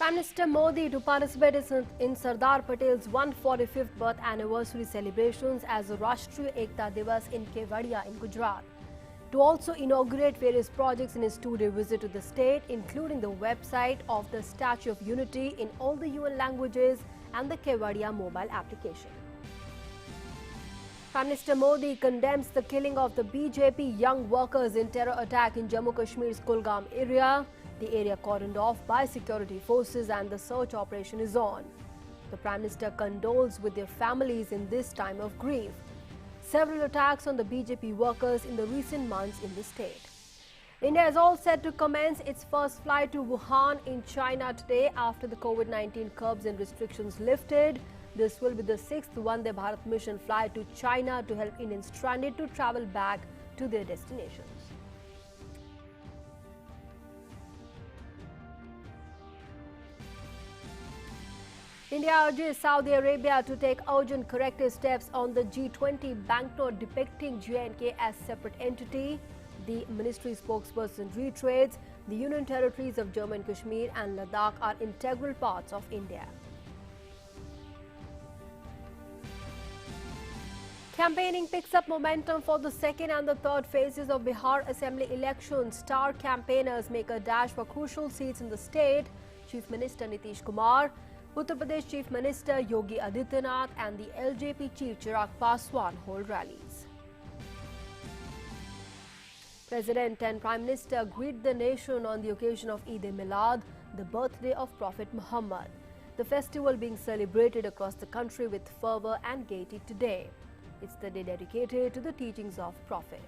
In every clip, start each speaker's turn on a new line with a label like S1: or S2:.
S1: Prime Minister Modi to participate in Sardar Patel's 145th birth anniversary celebrations as a Rashtriya Ekta Divas in Kevadia in Gujarat. To also inaugurate various projects in his two-day visit to the state, including the website of the Statue of Unity in all the UN languages and the Kevadia mobile application. Prime Minister Modi condemns the killing of the BJP young workers in terror attack in Jammu Kashmir's Kulgam area. The area cordoned off by security forces and the search operation is on. The Prime Minister condoles with their families in this time of grief. Several attacks on the BJP workers in the recent months in the state. India is all set to commence its first flight to Wuhan in China today after the COVID-19 curbs and restrictions lifted. This will be the 6th Vande Bharat mission flight to China to help Indians stranded to travel back to their destinations. India urges Saudi Arabia to take urgent corrective steps on the G20 banknote depicting J&K as separate entity. The ministry spokesperson reiterates the Union territories of Jammu and Kashmir and Ladakh are integral parts of India. Campaigning picks up momentum for the second and the third phases of Bihar Assembly elections. Star campaigners make a dash for crucial seats in the state. Chief Minister Nitish Kumar, Uttar Pradesh Chief Minister Yogi Adityanath and the LJP Chief Chirag Paswan hold rallies. President and Prime Minister greet the nation on the occasion of Eid-e-Milad, the birthday of Prophet Muhammad. The festival being celebrated across the country with fervour and gaiety today. It's the day dedicated to the teachings of Prophet.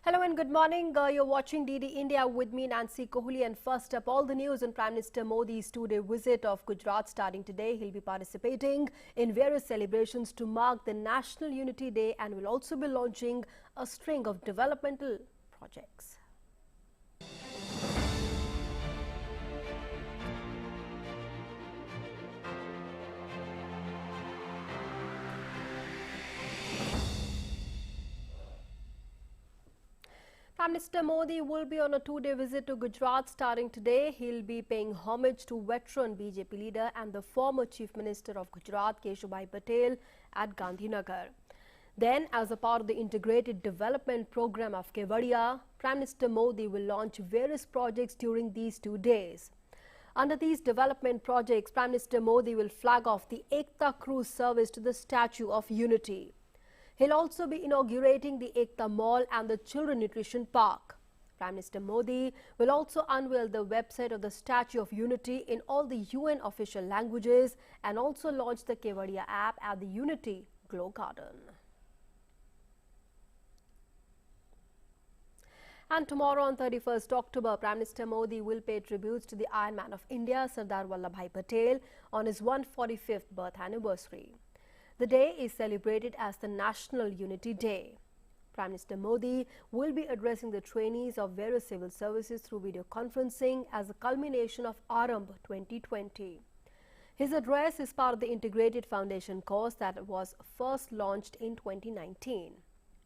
S1: Hello and good morning. You're watching DD India with me, Nancy Kohli, and first up, all the news on Prime Minister Modi's two-day visit of Gujarat starting today. He'll be participating in various celebrations to mark the National Unity Day and will also be launching a string of developmental projects. Prime Minister Modi will be on a two-day visit to Gujarat starting today. He'll be paying homage to veteran BJP leader and the former Chief Minister of Gujarat, Keshubai Patel, at Gandhinagar. Then, as a part of the integrated development program of Kevadia, Prime Minister Modi will launch various projects during these 2 days. Under these development projects, Prime Minister Modi will flag off the Ekta cruise service to the Statue of Unity. He'll also be inaugurating the Ekta Mall and the Children Nutrition Park. Prime Minister Modi will also unveil the website of the Statue of Unity in all the UN official languages and also launch the Kevadia app at the Unity Glow Garden. And tomorrow on 31st October, Prime Minister Modi will pay tributes to the Iron Man of India, Sardar Vallabhbhai Patel, on his 145th birth anniversary. The day is celebrated as the National Unity Day. Prime Minister Modi will be addressing the trainees of various civil services through video conferencing as a culmination of Arambh 2020. His address is part of the integrated foundation course that was first launched in 2019.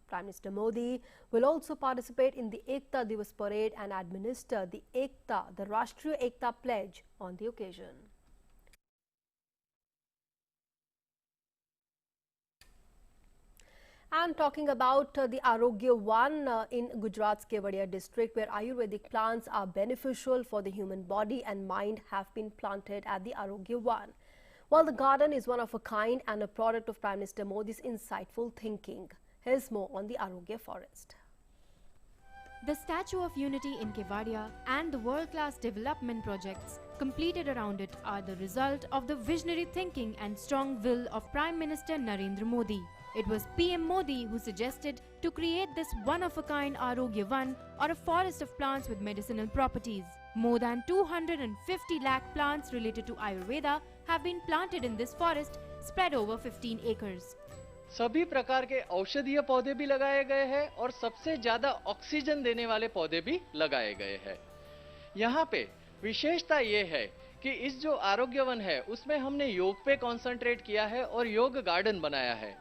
S1: Prime Minister Modi will also participate in the Ekta Divas parade and administer the Ekta, the Rashtriya Ekta pledge on the occasion. And talking about the Arogya One in Gujarat's Kevadia district, where Ayurvedic plants are beneficial for the human body and mind, have been planted at the Arogya One. While the garden is one of a kind and a product of Prime Minister Modi's insightful thinking. Here's more on the Arogya forest.
S2: The Statue of Unity in Kevadia and the world-class development projects completed around it are the result of the visionary thinking and strong will of Prime Minister Narendra Modi. It was PM Modi who suggested to create this one-of-a-kind Arogya Van, or a forest of plants with medicinal properties. More than 250 lakh plants related to Ayurveda have been planted in this forest, spread over 15 acres.
S3: सभी प्रकार के औषधीय पौधे भी लगाए गए हैं और सबसे ज्यादा ऑक्सीजन देने वाले पौधे भी लगाए गए हैं। यहाँ पे विशेषता ये है कि इस जो आरोग्य वन है उसमें हमने योग पे कंसंट्रेट किया है और योग गार्डन बनाया है।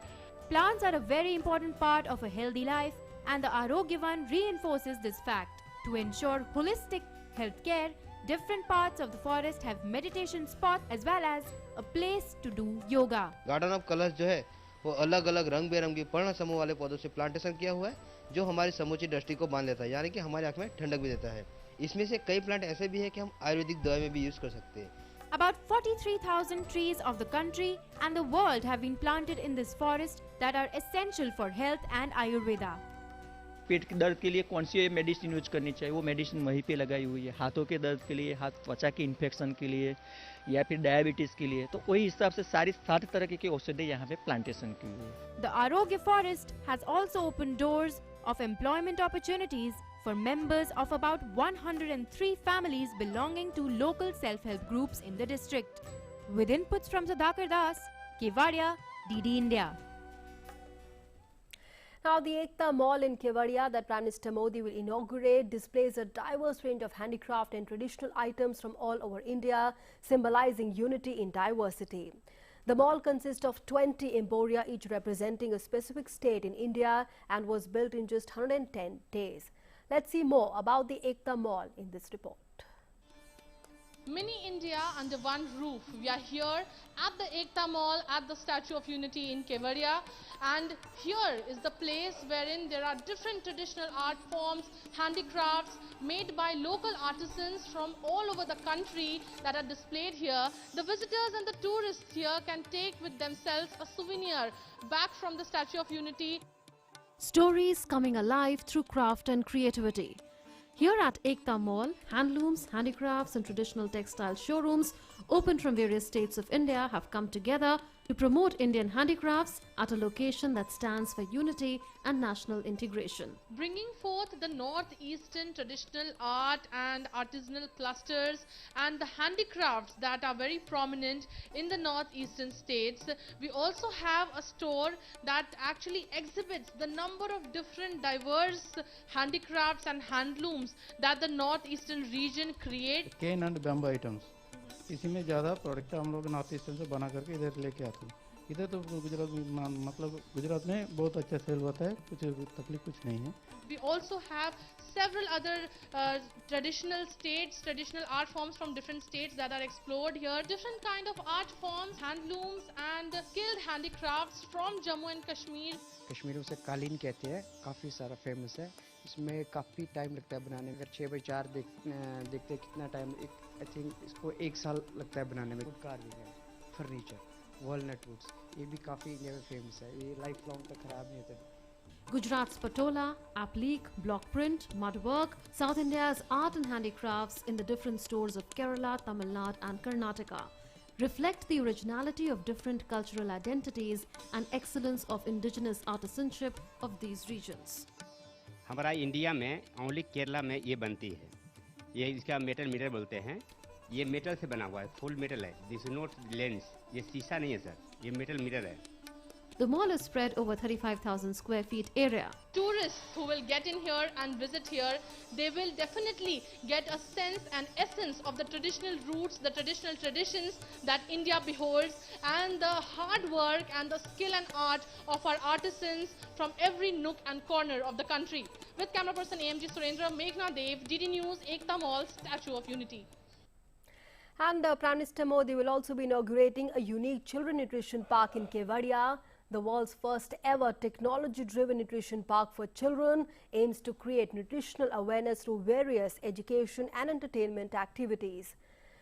S2: Plants are a very important part of a healthy life and the Arogyavan reinforces this fact. To ensure holistic health care, different parts of the forest have meditation spots as well as a place to do yoga.
S4: Garden of colours जो है वो अलग अलग रंग बेरंगी पर्ण समूह वाले पौधों से प्लांटेशन किया हुआ है, जो हमारी समूची दृष्टि को बांध लेता है, यानी कि हमारी आंख में ठंडक भी देता है। इसमें से कई प्लांट ऐसे भी हैं कि हम आयुर्वेदिक दवाई में भी यूज कर सकते हैं।
S2: About 43,000 trees of the country and the world have been planted in this forest that are essential for health and Ayurveda.
S5: पेट के दर्द के लिए कौन सी मेडिसिन यूज करनी चाहिए, वो मेडिसिन वहीं पे लगाई हुई है। हाथों के दर्द के लिए, हाथ त्वचा के इन्फेक्शन के लिए या फिर डायबिटीज के लिए, तो वही हिसाब से सारी 7 तरह की औषधि यहाँ पे प्लांटेशन की हुई है।
S2: The Arogya forest has also opened doors of employment opportunities for members of about 103 families belonging to local self-help groups in the district. With inputs from Sudhakar Das, Kevadia, DD India.
S1: Now, the Ekta Mall in Kevadia that Prime Minister Modi will inaugurate displays a diverse range of handicraft and traditional items from all over India, symbolizing unity in diversity. The mall consists of 20 emporia, each representing a specific state in India, and was built in just 110 days. Let's see more about the Ekta Mall in this report.
S6: Mini India under one roof. We are here at the Ekta Mall at the Statue of Unity in Kevaria, and here is the place wherein there are different traditional art forms, handicrafts made by local artisans from all over the country that are displayed here. The visitors and the tourists here can take with themselves a souvenir back from the Statue of Unity.
S7: Stories coming alive through craft and creativity. Here at Ekta Mall, handlooms, handicrafts and traditional textile showrooms opened from various states of India have come together to promote Indian handicrafts at a location that stands for unity and national integration.
S6: Bringing forth the northeastern traditional art and artisanal clusters and the handicrafts that are very prominent in the northeastern states, we also have a store that actually exhibits the number of different diverse handicrafts and handlooms that the northeastern region create.
S8: Cane and bamboo items. इसी में ज़्यादा product हम लोग north eastern से बना करके इधर लेके आते हैं। इधर तो गुजरात में मतलब गुजरात में बहुत अच्छा सेल होता है, कुछ तकलीफ कुछ नहीं है।
S6: We also have several other traditional art forms from different states that are explored here. Different kind of art forms, handlooms and skilled handicrafts from Jammu and Kashmir.
S9: Kashmir उसे कालीन कहते हैं, काफ़ी सारा फेमस है। इसमें काफ़ी टाइम लगता है बनाने में। अगर 6 बाई 4 देखते कितना टाइम, आई थिंक इसको 1 साल लगता है बनाने में। कार्विंग है, फर्नीचर, वॉलनट वुड्स, ये भी काफ़ी इंडिया में फेमस है। ये लाइफ लॉन्ग तक खराब नहीं होता।
S7: Gujarat's patola, applique, block print, mudwork, South India's art and handicrafts in the different stores of Kerala, Tamil Nadu and Karnataka reflect the originality of different cultural identities and excellence of indigenous artisanship of these regions.
S10: हमारा India में only Kerala में ये बनती है। ये इसका metal metre बोलते हैं। ये मेटल से बना हुआ है, फुल मेटल है। दिस इज नॉट लेंस, ये शीशा नहीं है सर, ये मेटल मीटर है।
S7: The mall is spread over 35,000 square feet area.
S6: Tourists who will get in here and visit here, they will definitely get a sense and essence of the traditional roots, the traditional traditions that India beholds, and the hard work and the skill and art of our artisans from every nook and corner of the country. With camera person AMG Surendra, Meghna Dev, DD News, Ekta Mall, Statue of Unity.
S1: And Prime Minister Modi will also be inaugurating a unique children nutrition park in Kevadia. The world's first ever technology-driven nutrition park for children aims to create nutritional awareness through various education and entertainment activities.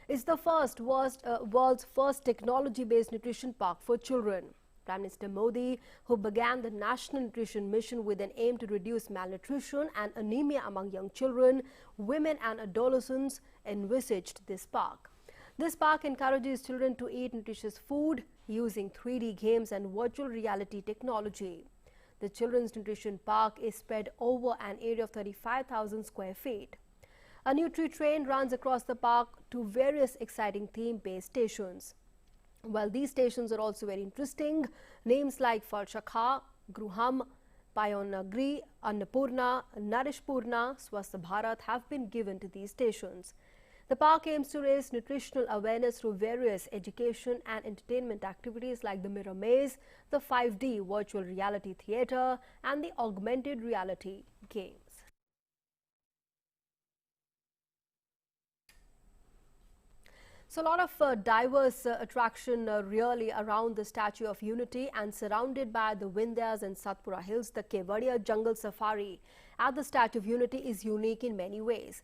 S1: It's the world's first technology-based nutrition park for children. Prime Minister Modi, who began the National Nutrition Mission with an aim to reduce malnutrition and anemia among young children, women and adolescents, envisaged this park. This park encourages children to eat nutritious food using 3D games and virtual reality technology. The Children's Nutrition Park is spread over an area of 35,000 square feet. A Nutri-train runs across the park to various exciting theme-based stations. Well, these stations are also very interesting. Names like Farshakha, Gruham, Payonagri, Annapurna, Narishpurna, Swasth Bharat have been given to these stations. The park aims to raise nutritional awareness through various education and entertainment activities like the Mirror Maze, the 5D virtual reality theatre and the augmented reality games. So a lot of diverse attraction really around the Statue of Unity, and surrounded by the Vindhyas and Satpura Hills, the Kevadia jungle safari at the Statue of Unity is unique in many ways.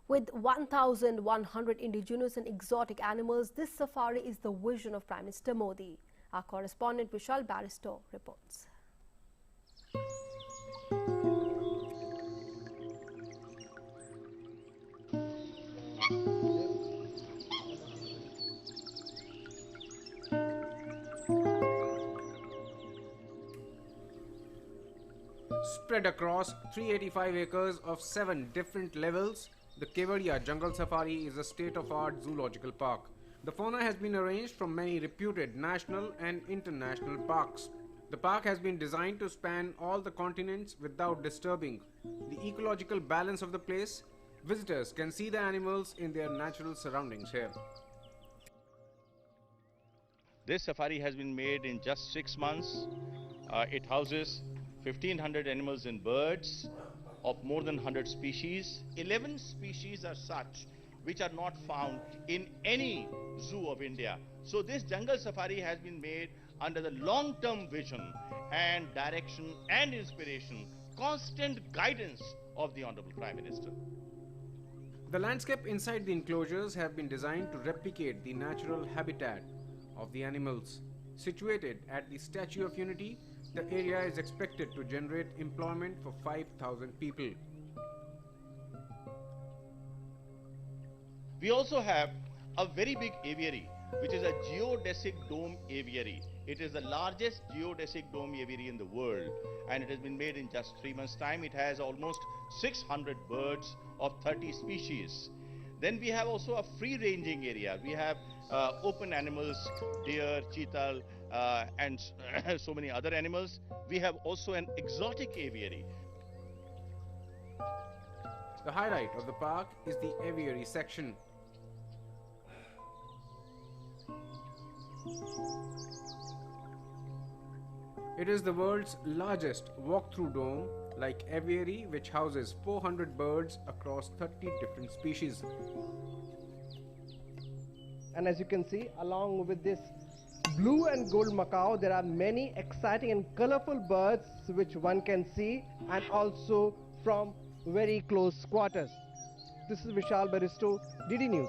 S1: With 1,100 indigenous and exotic animals, this safari is the vision of Prime Minister Modi. Our correspondent Vishal Barristo reports.
S11: Spread across 385 acres of 7 different levels, the Kevadia Jungle Safari is a state-of-art zoological park. The fauna has been arranged from many reputed national and international parks. The park has been designed to span all the continents without disturbing the ecological balance of the place. Visitors can see the animals in their natural surroundings here.
S12: This safari has been made in just 6 months. It houses 1,500 animals and birds of more than 100 species. 11 species are such which are not found in any zoo of India. So this jungle safari has been made under the long-term vision and direction and inspiration, constant guidance of the Honorable Prime Minister.
S11: The landscape inside the enclosures have been designed to replicate the natural habitat of the animals. Situated at the Statue of Unity, the area is expected to generate employment for 5,000 people.
S12: We also have a very big aviary, which is a geodesic dome aviary. It is the largest geodesic dome aviary in the world, and it has been made in just 3 months' time. It has almost 600 birds of 30 species. Then we have also a free-ranging area. We have open animals, deer, cheetah, and so many other animals. We have also an exotic aviary.
S11: The highlight of the park is the aviary section. It is the world's largest walk-through dome like aviary, which houses 400 birds across 30 different species.
S13: And as you can see, along with this blue and gold macaw, there are many exciting and colorful birds which one can see, and also from very close quarters. This is Vishal Barristo, DD News.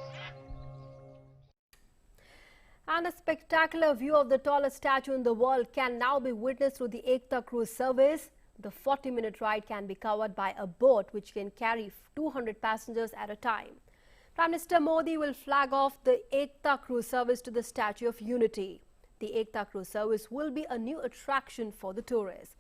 S1: And a spectacular view of the tallest statue in the world can now be witnessed through the Ekta cruise service. The 40-minute ride can be covered by a boat which can carry 200 passengers at a time. Prime Minister Modi will flag off the Ekta cruise service to the Statue of Unity. The Ekta cruise service will be a new attraction for the tourists.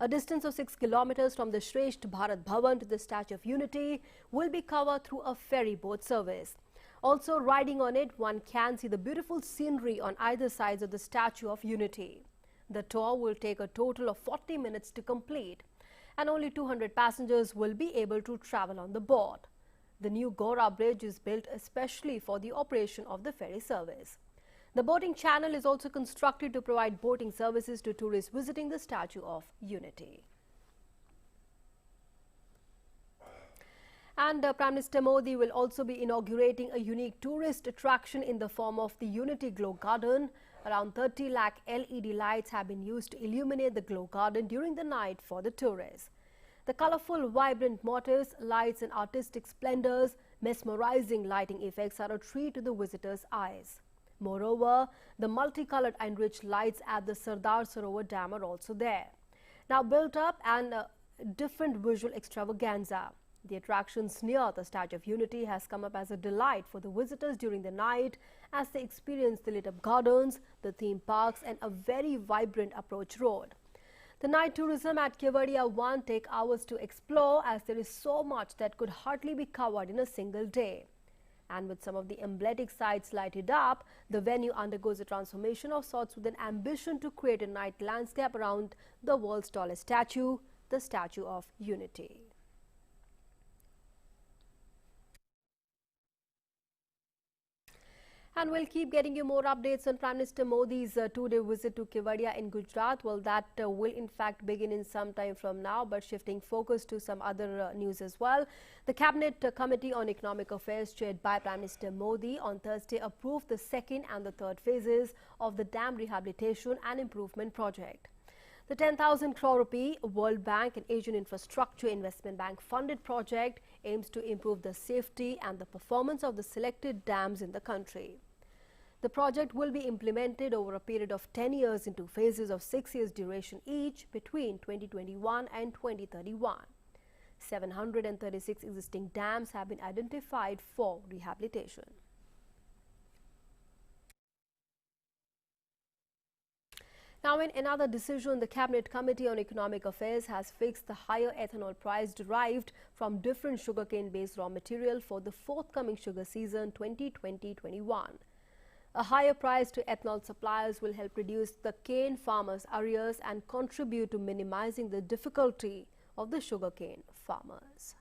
S1: A distance of 6 kilometers from the Shresth Bharat Bhavan to the Statue of Unity will be covered through a ferry boat service. Also riding on it, one can see the beautiful scenery on either sides of the Statue of Unity. The tour will take a total of 40 minutes to complete, and only 200 passengers will be able to travel on the boat. The new Gora Bridge is built especially for the operation of the ferry service. The boating channel is also constructed to provide boating services to tourists visiting the Statue of Unity. And Prime Minister Modi will also be inaugurating a unique tourist attraction in the form of the Unity Glow Garden. Around 30 lakh LED lights have been used to illuminate the Glow Garden during the night for the tourists. The colorful, vibrant motifs, lights and artistic splendors, mesmerizing lighting effects are a treat to the visitors' eyes. Moreover, the multicolored and rich lights at the Sardar Sarovar Dam are also there. Now built up and different visual extravaganza. The attractions near the Statue of Unity has come up as a delight for the visitors during the night as they experience the lit-up gardens, the theme parks and a very vibrant approach road. The night tourism at Kevadia won't take hours to explore as there is so much that could hardly be covered in a single day. And with some of the emblematic sites lighted up, the venue undergoes a transformation of sorts with an ambition to create a night landscape around the world's tallest statue, the Statue of Unity. And we'll keep getting you more updates on Prime Minister Modi's two-day visit to Kevadia in Gujarat. Well, that will in fact begin in some time from now, but shifting focus to some other news as well. The Cabinet Committee on Economic Affairs, chaired by Prime Minister Modi, on Thursday approved the second and the third phases of the dam rehabilitation and improvement project. The 10,000 crore rupee World Bank and Asian Infrastructure Investment Bank funded project aims to improve the safety and the performance of the selected dams in the country. The project will be implemented over a period of 10 years in two phases of 6 years duration each between 2021 and 2031. 736 existing dams have been identified for rehabilitation. Now, in another decision, the Cabinet Committee on Economic Affairs has fixed the higher ethanol price derived from different sugarcane-based raw material for the forthcoming sugar season 2020-21. A higher price to ethanol suppliers will help reduce the cane farmers' arrears and contribute to minimizing the difficulty of the sugarcane farmers.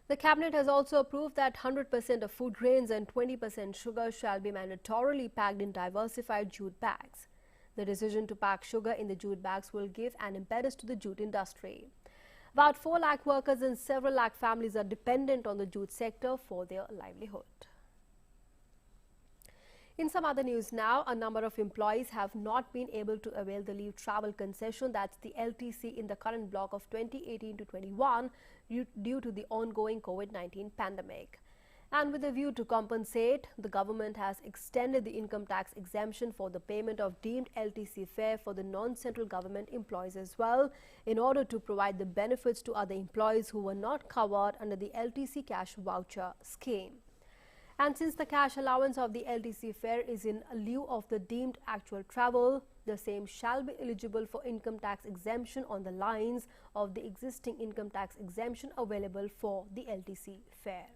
S1: The Cabinet has also approved that 100% of food grains and 20% sugar shall be mandatorily packed in diversified jute bags. The decision to pack sugar in the jute bags will give an impetus to the jute industry. About 4 lakh workers and several lakh families are dependent on the jute sector for their livelihood. In some other news now, a number of employees have not been able to avail the leave travel concession, that's the LTC, in the current block of 2018 to 21 due to the ongoing COVID-19 pandemic. And with a view to compensate, the government has extended the income tax exemption for the payment of deemed LTC fare for the non-central government employees as well, in order to provide the benefits to other employees who were not covered under the LTC cash voucher scheme. And since the cash allowance of the LTC fare is in lieu of the deemed actual travel, the same shall be eligible for income tax exemption on the lines of the existing income tax exemption available for the LTC fare.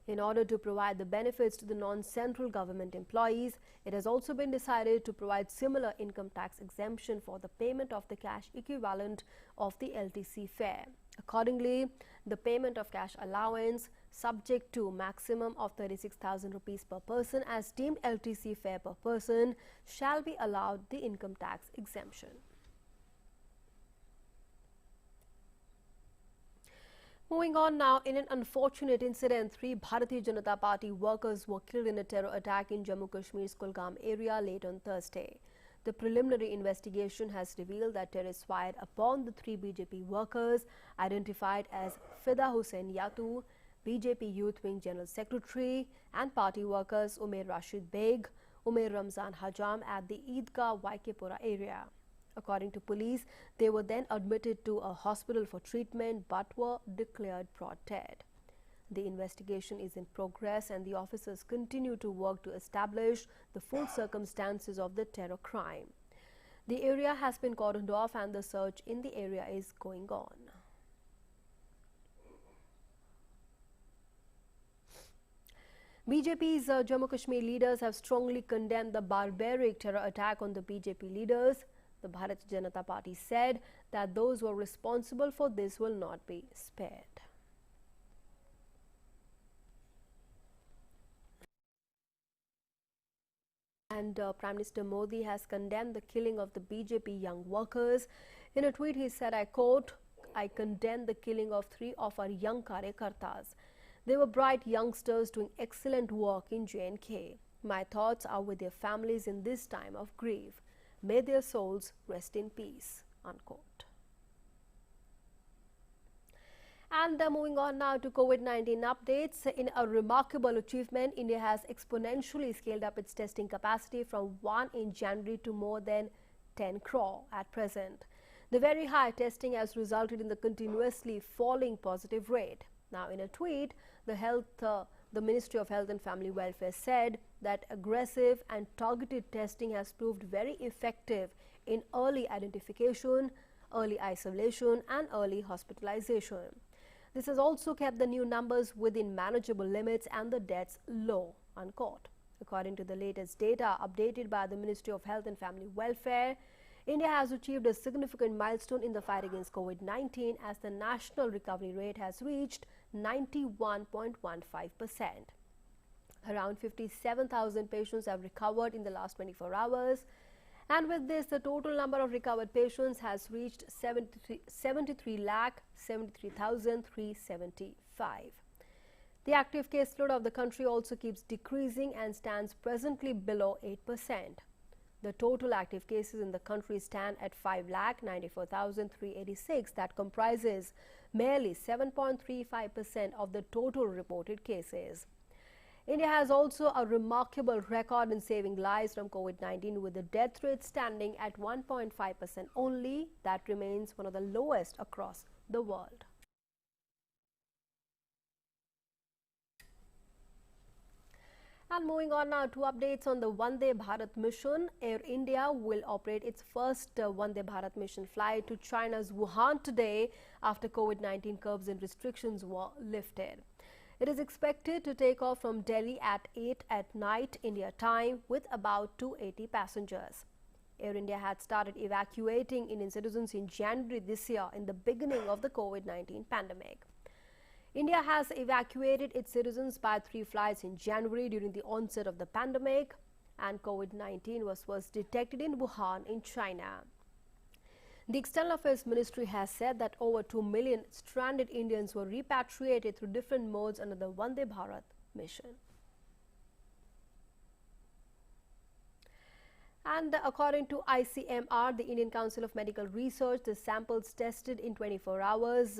S1: In order to provide the benefits to the non-central government employees, it has also been decided to provide similar income tax exemption for the payment of the cash equivalent of the LTC fare. Accordingly, the payment of cash allowance, subject to maximum of 36,000 rupees per person as deemed LTC fare per person, shall be allowed the income tax exemption. Moving on now, in an unfortunate incident, 3 Bharatiya Janata Party workers were killed in a terror attack in Jammu Kashmir's Kulgam area late on Thursday. The preliminary investigation has revealed that terrorists fired upon the 3 BJP workers identified as Fida Hussain Yatu, BJP Youth Wing General Secretary, and party workers Umair Rashid Beg, Umair Ramzan Hajam at the Eidgah Waikepura area. According to police, they were then admitted to a hospital for treatment but were declared brought dead. The investigation is in progress and the officers continue to work to establish the full circumstances of the terror crime. The area has been cordoned off and the search in the area is going on. BJP's Jammu Kashmir leaders have strongly condemned the barbaric terror attack on the BJP leaders. The Bharatiya Janata Party said that those who are responsible for this will not be spared. And Prime Minister Modi has condemned the killing of the BJP young workers. In a tweet, he said, I quote, "I condemn the killing of 3 of our young Karyakartas. They were bright youngsters doing excellent work in J&K. My thoughts are with their families in this time of grief. May their souls rest in peace," unquote. And moving on now to COVID-19 updates. In a remarkable achievement, India has exponentially scaled up its testing capacity from 1 in January to more than 10 crore at present. The very high testing has resulted in the continuously falling positive rate. Now, in a tweet, the Ministry of Health and Family Welfare said that aggressive and targeted testing has proved very effective in early identification, early isolation, and early hospitalization. This has also kept the new numbers within manageable limits and the deaths low, unquote. According to the latest data updated by the Ministry of Health and Family Welfare, India has achieved a significant milestone in the fight against COVID-19 as the national recovery rate has reached 91.15%. Around 57,000 patients have recovered in the last 24 hours. And with this, the total number of recovered patients has reached 73,73,375. The active caseload of the country also keeps decreasing and stands presently below 8%. The total active cases in the country stand at 5,94,386. That comprises merely 7.35% of the total reported cases. India has also a remarkable record in saving lives from COVID-19, with the death rate standing at 1.5% only. That remains one of the lowest across the world. And moving on now to updates on the Vande Bharat mission. Air India will operate its first Vande Bharat mission flight to China's Wuhan today after COVID-19 curbs and restrictions were lifted. It is expected to take off from Delhi at 8 at night India time with about 280 passengers. Air India had started evacuating Indian citizens in January this year in the beginning of the COVID-19 pandemic. India has evacuated its citizens by 3 flights in January during the onset of the pandemic, and COVID-19 was first detected in Wuhan in China. The External Affairs Ministry has said that over 2 million stranded Indians were repatriated through different modes under the Vande Bharat mission. And according to ICMR, the Indian Council of Medical Research, the samples tested in 24 hours,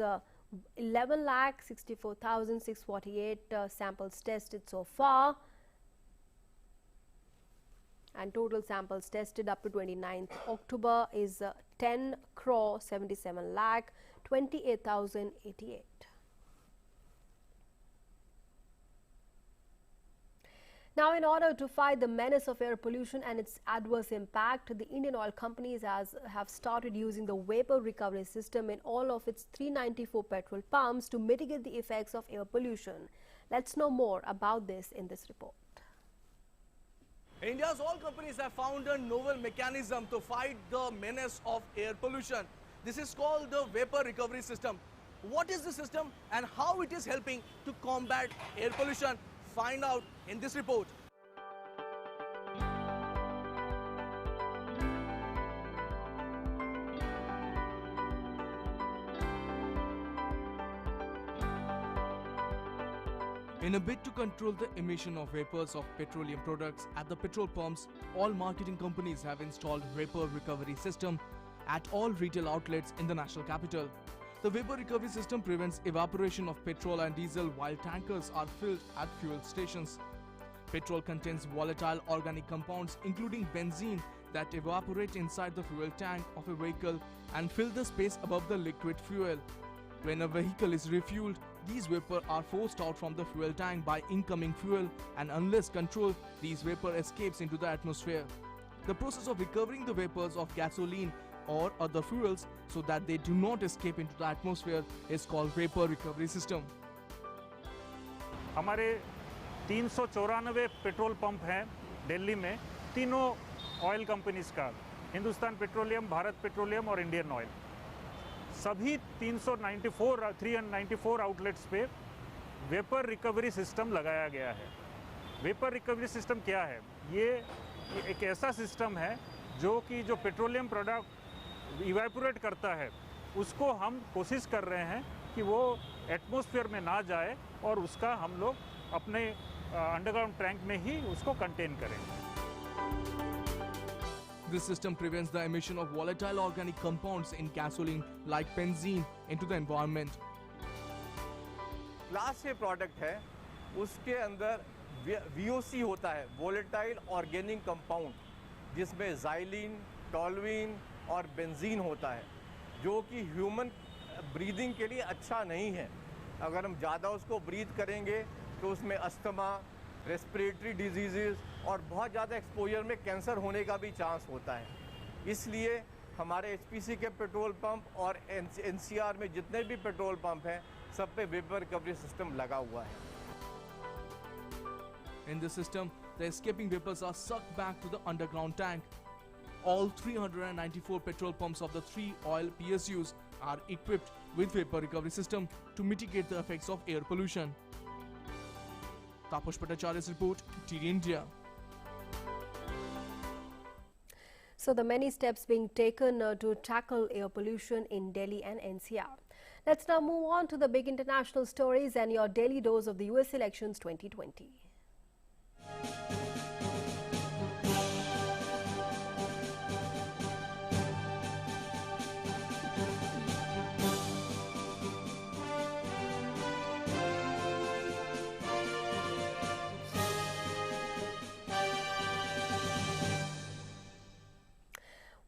S1: 11,64,648 samples tested so far. And total samples tested up to 29th October is 10 crore 77 lakh 28,088. Now, in order to fight the menace of air pollution and its adverse impact, the Indian oil companies have started using the vapor recovery system in all of its 394 petrol pumps to mitigate the effects of air pollution. Let's know more about this in this report.
S14: India's oil companies have found a novel mechanism to fight the menace of air pollution. This is called the vapor recovery system. What is the system and how it is helping to combat air pollution? Find out in this report. In a bid to control the emission of vapors of petroleum products at the petrol pumps, all marketing companies have installed vapor recovery system at all retail outlets in the national capital. The vapor recovery system prevents evaporation of petrol and diesel while tankers are filled at fuel stations. Petrol contains volatile organic compounds including benzene that evaporate inside the fuel tank of a vehicle and fill the space above the liquid fuel. When a vehicle is refueled, these vapor are forced out from the fuel tank by incoming fuel, and unless controlled, these vapor escapes into the atmosphere. The process of recovering the vapors of gasoline or other fuels so that they do not escape into the atmosphere is called vapor recovery system.
S15: हमारे 394 petrol pump हैं दिल्ली में, तीनों oil companies का, Hindustan petroleum, Bharat petroleum और Indian oil. सभी 394 outlets पे vapour recovery system लगाया गया है। वेपर रिकवरी सिस्टम क्या है? ये एक ऐसा सिस्टम है जो कि जो पेट्रोलियम प्रोडक्ट इवेपोरेट करता है उसको हम कोशिश कर रहे हैं कि वो एटमॉस्फेयर में ना जाए और उसका हम लोग अपने अंडरग्राउंड टैंक में ही उसको कंटेन करें।
S14: This system prevents the emission of volatile organic compounds in gasoline like benzene into the environment.
S16: Class A product है, उसके अंदर VOC होता है, वोलेटाइल ऑर्गेनिक कंपाउंड, जिसमें ज़ाइलिन, टॉलुइन और बेंजीन होता है, जो कि ह्यूमन ब्रीदिंग के लिए अच्छा नहीं है। अगर हम ज़्यादा उसको ब्रीथ करेंगे तो उसमें अस्थमा, रेस्पिरेटरी डिजीज़ और बहुत ज़्यादा एक्सपोजर में कैंसर होने का भी चांस होता है। इसलिए हमारे HPC के पेट्रोल पंप और NCR में जितने भी पेट्रोल पंप हैं, सब पे वेपर रिकवरी सिस्टम लगा हुआ है।
S14: In this system, the escaping vapors are sucked back to the underground tank. All 394 petrol pumps of the 3 oil PSUs are equipped with vapor recovery system to mitigate the effects of air pollution. Taposh Bhattacharya's report, TD India.
S1: So the many steps being taken to tackle air pollution in Delhi and NCR. Let's now move on to the big international stories and your daily dose of the US elections 2020.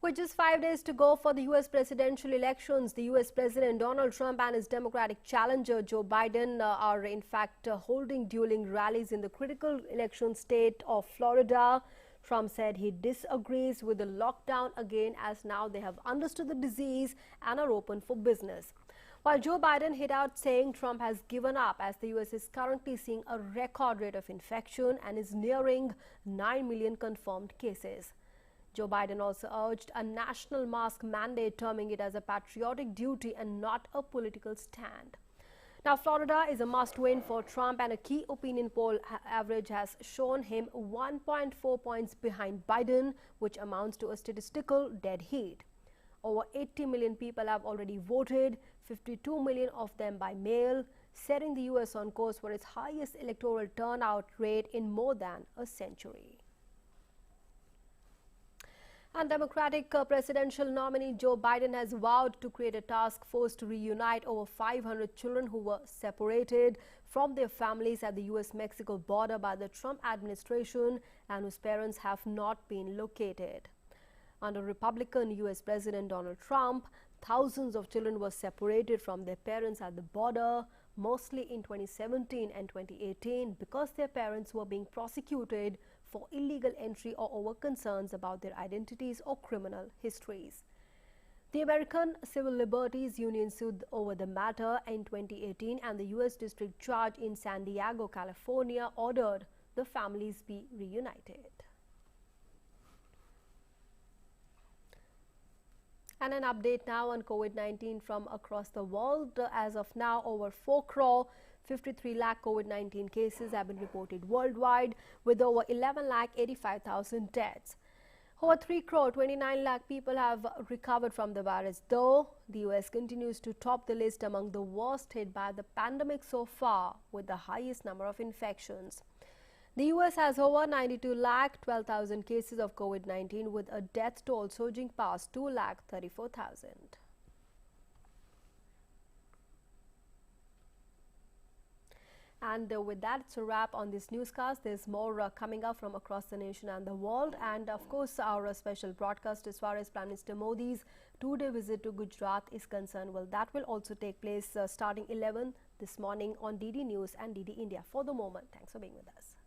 S1: With just 5 days to go for the U.S. presidential elections, the U.S. President Donald Trump and his Democratic challenger Joe Biden are in fact holding dueling rallies in the critical election state of Florida. Trump said he disagrees with the lockdown again, as now they have understood the disease and are open for business. While Joe Biden hit out saying Trump has given up, as the U.S. is currently seeing a record rate of infection and is nearing 9 million confirmed cases. Joe Biden also urged a national mask mandate, terming it as a patriotic duty and not a political stand. Now, Florida is a must-win for Trump, and a key opinion poll average has shown him 1.4 points behind Biden, which amounts to a statistical dead heat. Over 80 million people have already voted, 52 million of them by mail, setting the U.S. on course for its highest electoral turnout rate in more than a century. And Democratic presidential nominee Joe Biden has vowed to create a task force to reunite over 500 children who were separated from their families at the U.S.-Mexico border by the Trump administration and whose parents have not been located. Under Republican U.S. President Donald Trump, thousands of children were separated from their parents at the border, mostly in 2017 and 2018, because their parents were being prosecuted for illegal entry or over concerns about their identities or criminal histories. The American Civil Liberties Union sued over the matter in 2018, and the U.S. District Judge in San Diego, California, ordered the families be reunited. And an update now on COVID-19 from across the world. As of now, over 4 crore 53 lakh COVID-19 cases have been reported worldwide, with over 11 lakh 85,000 deaths. Over 3 crore 29 lakh people have recovered from the virus, though the US continues to top the list among the worst hit by the pandemic so far, with the highest number of infections. The US has over 92 lakh 12,000 cases of COVID-19, with a death toll surging past 2 lakh 34,000. And with that, it's a wrap on this newscast. There's more coming up from across the nation and the world. And of course, our special broadcast as far as Prime Minister Modi's 2-day visit to Gujarat is concerned. Well, that will also take place starting 11 this morning on DD News and DD India. For the moment, thanks for being with us.